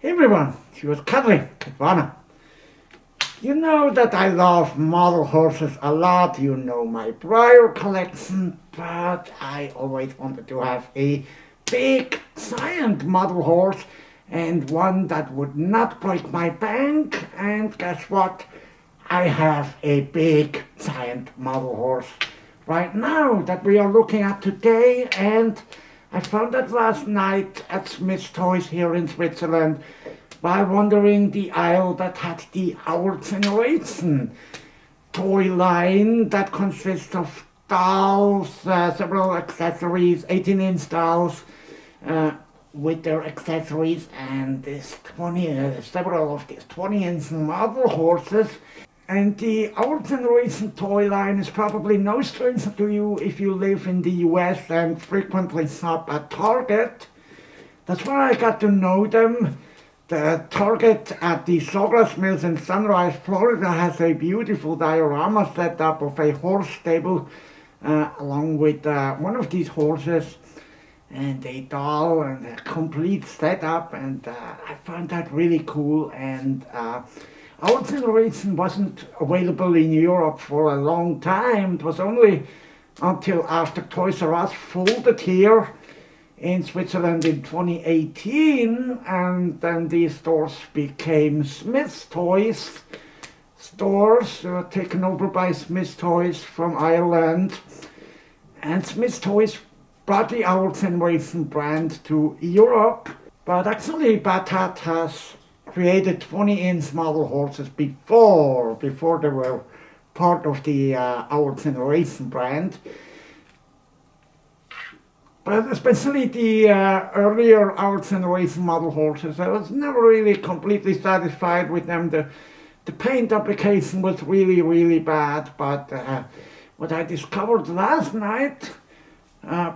Hey everyone, she was Cuddly, Kitwana. You know that I love model horses a lot, you know my Breyer collection, but I always wanted to have a big, giant model horse and one that would not break my bank, and guess what? I have a big, giant model horse right now that we are looking at today, and I found it last night at Smyths Toys here in Switzerland while wandering the aisle that had the Our Generation toy line that consists of dolls, several accessories, 18-inch dolls with their accessories, and this several of these 20-inch model horses. And the Our Generation toy line is probably no stranger to you if you live in the US and frequently shop at Target. That's where I got to know them. The Target at the Sawgrass Mills in Sunrise, Florida has a beautiful diorama set up of a horse stable along with one of these horses and a doll and a complete setup, and I found that really cool. And Our Generation wasn't available in Europe for a long time. It was only until after Toys R Us folded here in Switzerland in 2018, and then these stores became Smyths Toys stores, taken over by Smyths Toys from Ireland. And Smyths Toys brought the Our Generation brand to Europe, but actually Battat has created 20-inch model horses before they were part of the Our Generation brand. But especially the earlier Our Generation model horses, I was never really completely satisfied with them. The paint application was really, really bad, but what I discovered last night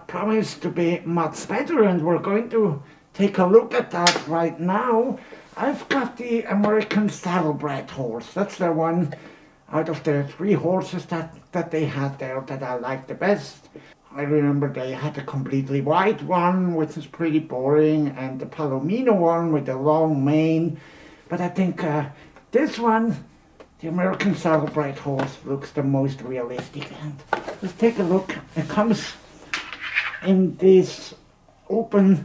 promised to be much better, and we're going to take a look at that right now. I've got the American Saddlebred horse. That's the one out of the three horses that they had there that I liked the best. I remember they had a completely white one, which is pretty boring, and the Palomino one with the long mane. But I think this one, the American Saddlebred horse, looks the most realistic. And let's take a look. It comes in this open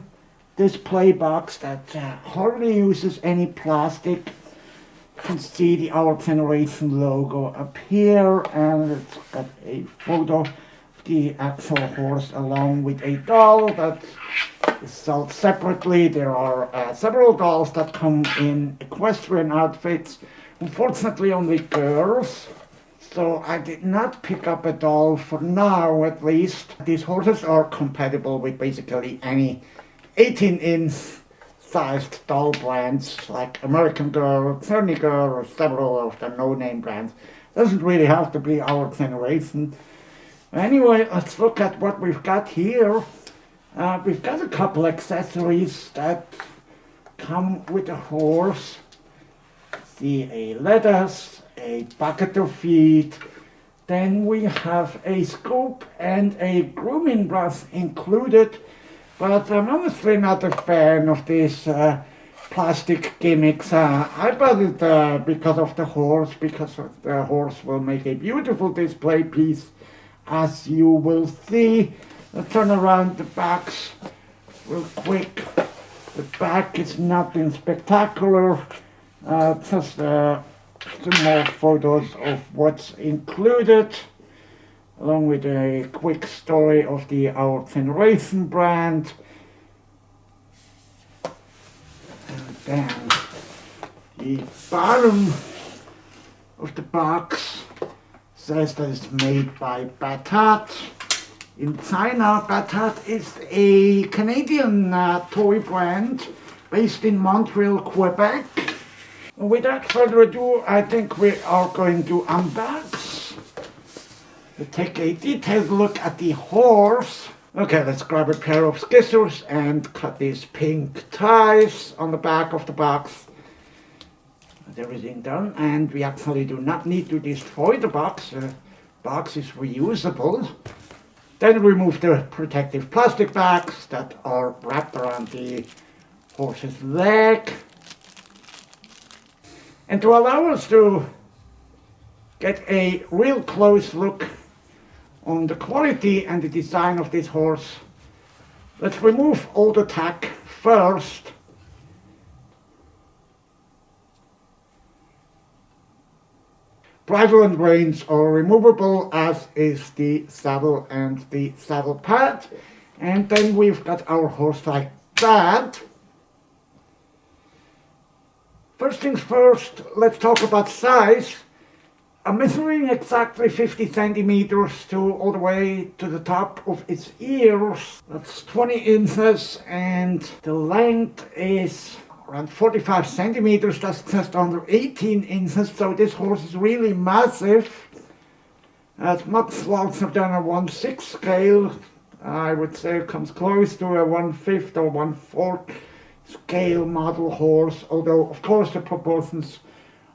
display box that hardly uses any plastic. You can see the Our Generation logo up here, and it's got a photo of the actual horse along with a doll that is sold separately. There are several dolls that come in equestrian outfits, unfortunately only girls, so I did not pick up a doll for now, at least. These horses are compatible with basically any 18-inch sized doll brands like American Girl, Journey Girl, or several of the no-name brands. Doesn't really have to be Our Generation. Anyway, let's look at what we've got here. We've got a couple accessories that come with a horse. See, a lettuce, a bucket of feed. Then we have a scoop and a grooming brush included. But I'm honestly not a fan of these plastic gimmicks. I bought it because of the horse, because the horse will make a beautiful display piece, as you will see. Let's turn around the backs real quick. The back is nothing spectacular, just some more photos of what's included, along with a quick story of the Our Generation brand. And then the bottom of the box says that it's made by Battat in China. Battat is a Canadian toy brand based in Montreal, Quebec. Without further ado, I think we are going to unbox. We'll take a detailed look at the horse. Okay, let's grab a pair of scissors and cut these pink ties on the back of the box. Everything done, and we actually do not need to destroy the box. The box is reusable. Then remove the protective plastic bags that are wrapped around the horse's leg. And to allow us to get a real close look on the quality and the design of this horse, let's remove all the tack first. Bridle and reins are removable, as is the saddle and the saddle pad. And then we've got our horse like that. First things first, let's talk about size. I'm measuring exactly 50 centimeters to all the way to the top of its ears. That's 20 inches, and the length is around 45 centimeters. That's just under 18 inches, so this horse is really massive. It's much larger than a 1/6 scale. I would say it comes close to a 1/5 or 1/4 scale model horse, although of course the proportions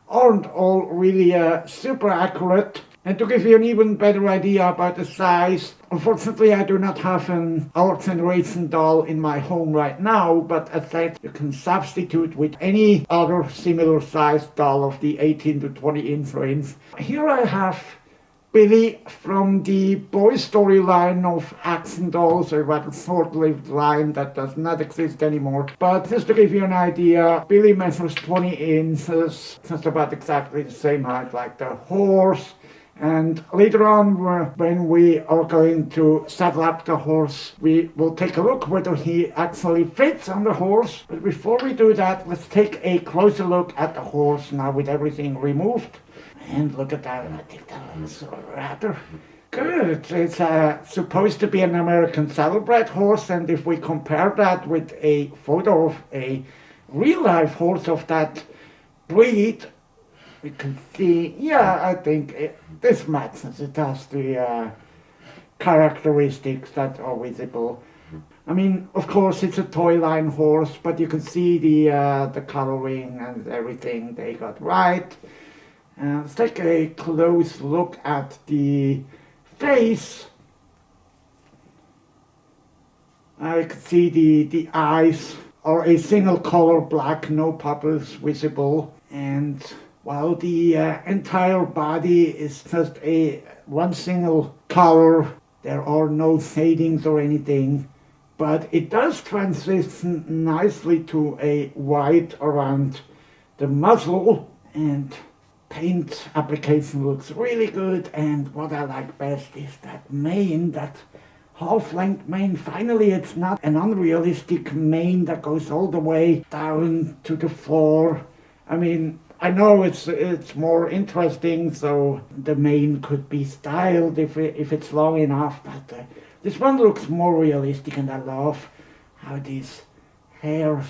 aren't all really super accurate. And to give you an even better idea about the size, unfortunately I do not have an Our Generation doll in my home right now, but as said, you can substitute with any other similar sized doll of the 18 to 20 inch range. Here I have Billy from the Boy Story line of action dolls, a rather short-lived line that does not exist anymore. But just to give you an idea, Billy measures 20 inches, just about exactly the same height like the horse. And later on, when we are going to saddle up the horse, we will take a look whether he actually fits on the horse. But before we do that, let's take a closer look at the horse now with everything removed. And look at that, I think that looks rather good. It's supposed to be an American Saddlebred horse, and if we compare that with a photo of a real-life horse of that breed, we can see, yeah, I think this matches. It has the characteristics that are visible. I mean, of course, it's a toy line horse, but you can see the coloring and everything they got right. Let's take a close look at the face. I can see the eyes are a single color black, no pupils visible. And while the entire body is just one single color, there are no shadings or anything. But it does transition nicely to a white around the muzzle, and paint application looks really good. And what I like best is that mane, that half-length mane. Finally, it's not an unrealistic mane that goes all the way down to the floor. I mean, I know it's more interesting, so the mane could be styled if it's long enough, but this one looks more realistic, and I love how these hairs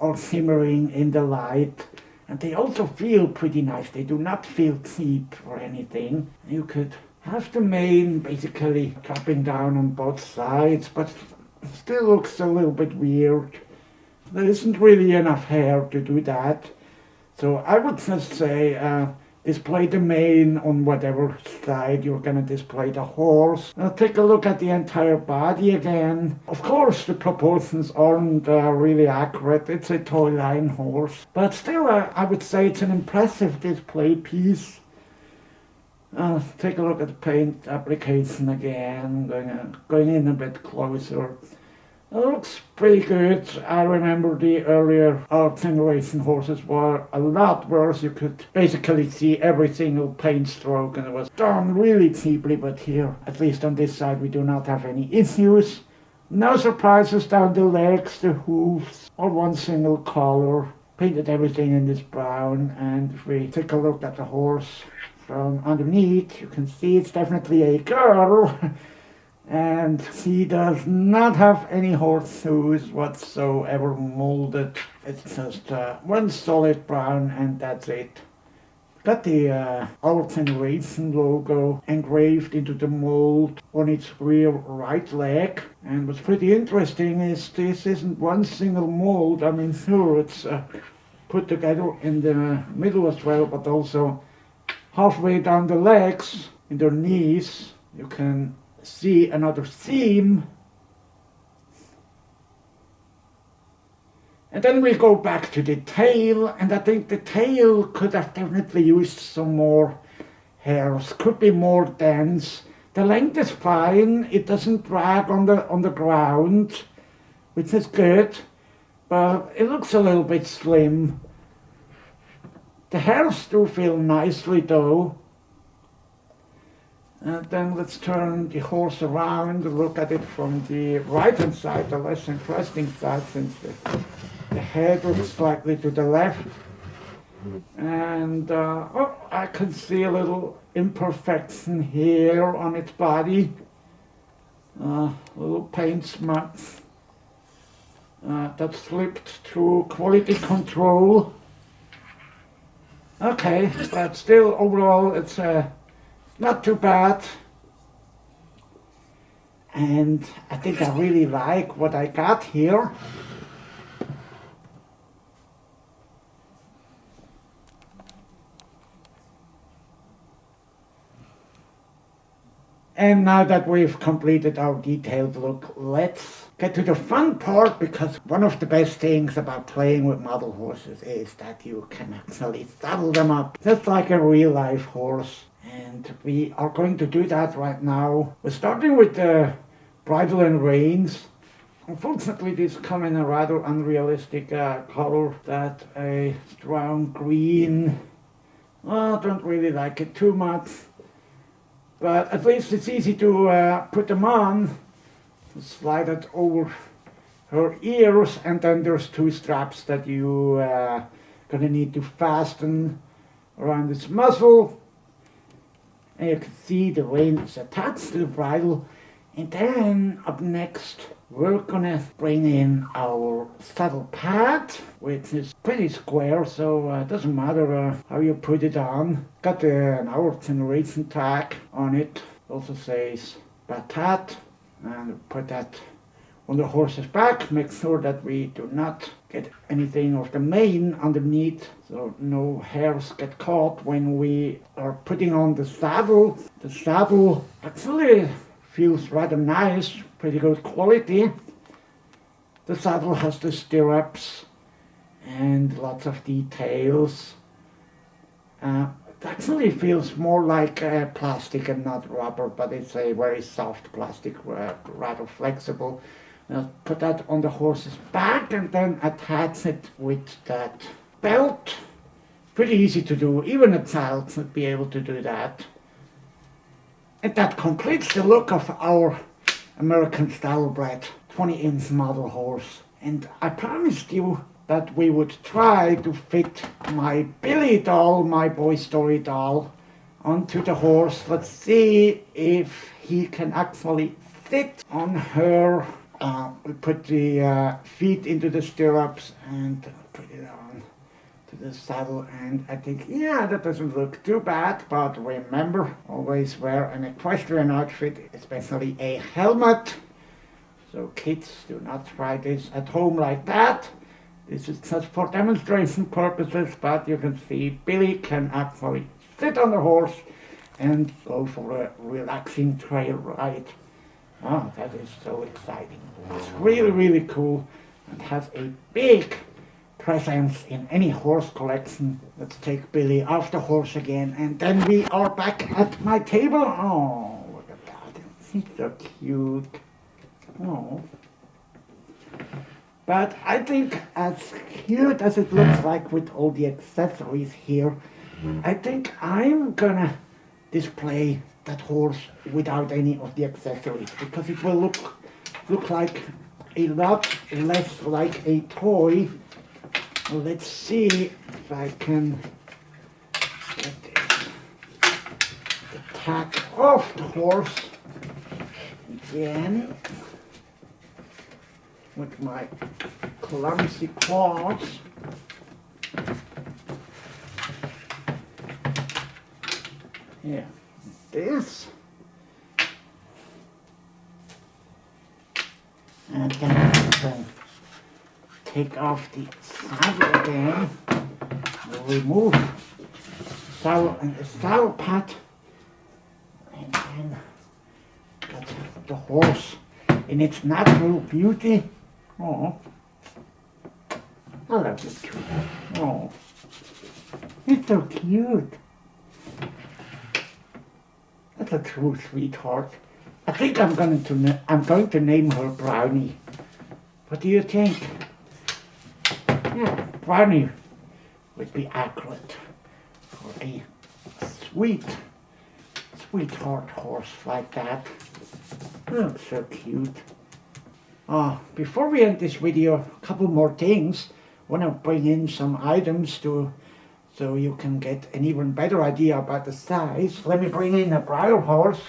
are shimmering in the light. And they also feel pretty nice. They do not feel cheap or anything. You could have the mane basically dropping down on both sides, but still looks a little bit weird. There isn't really enough hair to do that. So I would just say display the mane on whatever side you're going to display the horse. Now take a look at the entire body again. Of course the proportions aren't really accurate. It's a toy line horse. But still I would say it's an impressive display piece. Take a look at the paint application again, going in a bit closer. It looks pretty good. I remember the earlier Our Generation horses were a lot worse. You could basically see every single paint stroke, and it was done really cheaply, but here, at least on this side, we do not have any issues. No surprises down the legs, the hooves, or one single color. Painted everything in this brown, and if we take a look at the horse from underneath, you can see it's definitely a girl. And she does not have any horseshoes whatsoever molded. It's just one solid brown, and that's it. Got the Our Generation logo engraved into the mold on its rear right leg. And what's pretty interesting is this isn't one single mold. I mean, sure, it's put together in the middle as well, but also halfway down the legs, in their knees, you can see another seam, And then we go back to the tail, and I think the tail could have definitely used some more hairs, could be more dense. The length is fine, it doesn't drag on the ground, which is good, but it looks a little bit slim. The hairs do feel nicely though. And then let's turn the horse around and look at it from the right hand side, the less interesting side, since the head looks slightly to the left. And oh, I can see a little imperfection here on its body. Little paint smudge that slipped through quality control. Okay, but still overall it's not too bad. And I think I really like what I got here. And now that we've completed our detailed look, let's get to the fun part, because one of the best things about playing with model horses is that you can actually saddle them up just like a real life horse. And we are going to do that right now. We're starting with the bridle and reins. Unfortunately, these come in a rather unrealistic color, that a strong green. I don't really like it too much. But at least it's easy to put them on, slide it over her ears, and then there's two straps that you gonna need to fasten around this muzzle. And you can see the rein is attached to the bridle. And then up next, we're gonna bring in our saddle pad, which is pretty square, so it doesn't matter how you put it on. Got an Our Generation tag on it. Also says Battat, and put that on the horse's back. Make sure that we do not get anything of the mane underneath, so no hairs get caught when we are putting on the saddle. The saddle actually feels rather nice, pretty good quality. The saddle has the stirrups and lots of details. It actually feels more like plastic and not rubber, but it's a very soft plastic, rather flexible. Put that on the horse's back and then attach it with that belt. Pretty easy to do, even a child should be able to do that. And that completes the look of our American Saddlebred 20-inch model horse. And I promised you that we would try to fit my Billy doll, my Boy Story doll, onto the horse. Let's see if he can actually fit on her. We put the feet into the stirrups and put it on to the saddle, and I think, yeah, that doesn't look too bad. But remember, always wear an equestrian outfit, especially a helmet. So kids, do not try this at home like that. This is just for demonstration purposes, but you can see Billy can actually sit on the horse and go for a relaxing trail ride. Oh, that is so exciting. It's really, really cool and has a big presence in any horse collection. Let's take Billy off the horse again, and then we are back at my table. Oh, look at that. He's so cute. Oh. But I think, as cute as it looks like with all the accessories here, I think I'm gonna display that horse without any of the accessories, because it will look like a lot less like a toy. Let's see if I can get the tag off the horse again with my clumsy claws. Yeah, this. And then I can take off the saddle again. We'll remove saddle and the saddle pad, and then get the horse in its natural beauty. Oh, I love this cute. Oh, it's so cute. That's a true sweetheart. I think I'm going to name her Brownie. What do you think? Yeah, Brownie would be accurate for a sweetheart horse like that. Oh, so cute. Before we end this video, a couple more things. I want to bring in some items so you can get an even better idea about the size. Let me bring in a Breyer horse.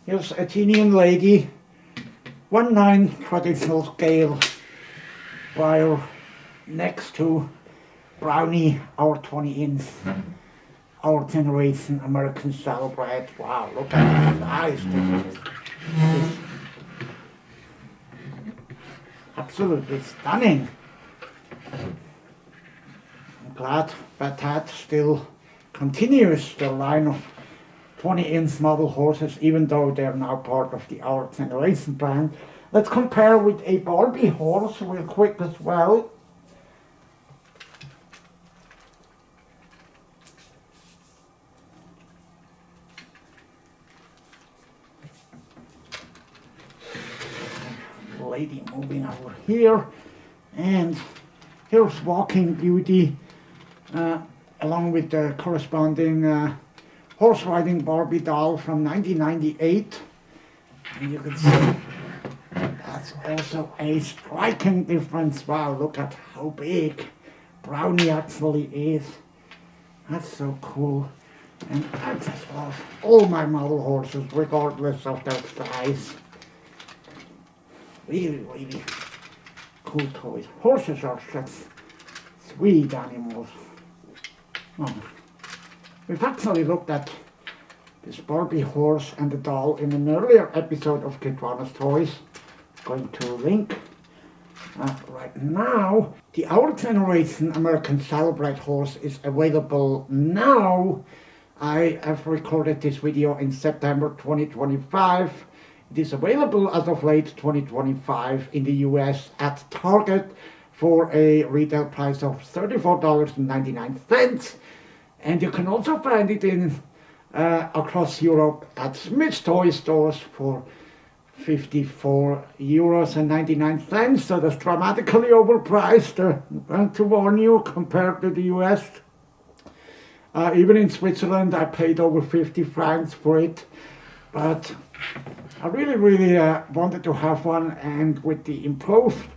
Here's Athenian Lady, 1/9 traditional scale Breyer, next to Brownie, our 20-inch, Our Generation American Saddlebred. Wow, look at the size. This is absolutely stunning. I'm glad Battat still continues the line of 20-inch model horses, even though they're now part of the Our Generation brand. Let's compare with a Barbie horse real quick as well. Lady moving over here, and here's Walking Beauty along with the corresponding horse riding Barbie doll from 1998, and you can see that's also a striking difference. Wow, look at how big Brownie actually is. That's so cool. And I just love all my model horses regardless of their size. Really, really cool toys. Horses are such sweet animals. Oh. We've actually looked at this Barbie horse and the doll in an earlier episode of Kitwana's Toys. Going to link right now. The Our Generation American Saddlebred horse is available now. I have recorded this video in September 2025. It is available as of late 2025 in the US at Target for a retail price of $34.99. And you can also find it in across Europe at Smyths toy stores for €54.99. So that's dramatically overpriced, to warn you, compared to the US. Even in Switzerland I paid over 50 francs for it. But I really, really wanted to have one, and with the improved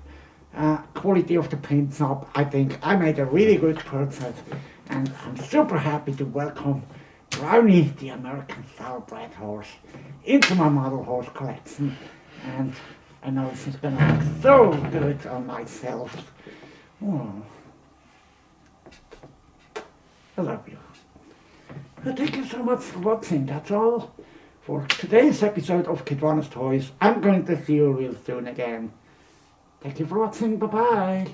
quality of the paint job, I think I made a really good purchase, and I'm super happy to welcome Brownie, the American Saddlebred horse, into my model horse collection, and I know she's gonna look so good on myself. Oh. I love you. Well, thank you so much for watching. That's all for today's episode of Kitwana's Toys. I'm going to see you real soon again. Thank you for watching. Bye-bye.